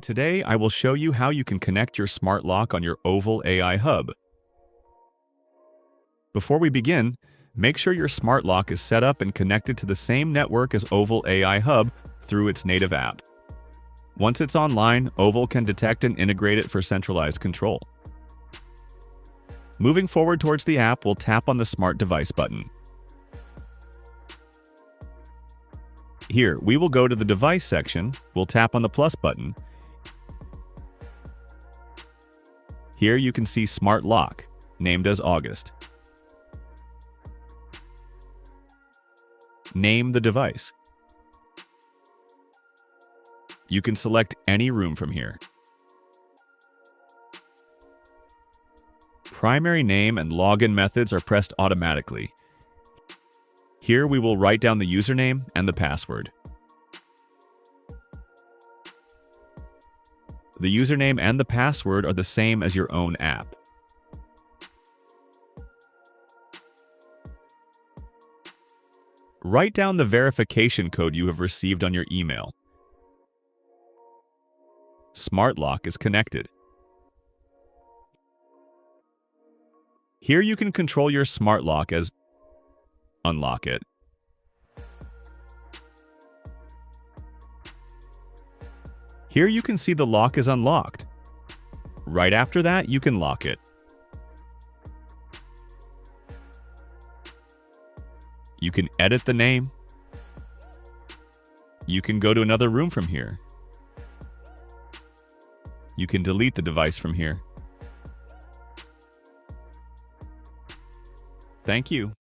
Today I will show you how you can connect your smart lock on your Oval AI hub. Before we begin, make sure your smart lock is set up and connected to the same network as Oval AI hub through its native app. Once it's online, Oval can detect and integrate it for centralized control. Moving forward towards the app, we'll tap on the Smart Device button. Here, we will go to the Device section. We'll tap on the plus button. Here you can see Smart Lock, named as August. Name the device. You can select any room from here. Primary name and login methods are pressed automatically. Here we will write down the username and the password. The username and the password are the same as your own app. Write down the verification code you have received on your email. Smart Lock is connected. Here you can control your smart lock as unlock it. Here you can see the lock is unlocked. Right after that, you can lock it. You can edit the name. You can go to another room from here. You can delete the device from here. Thank you.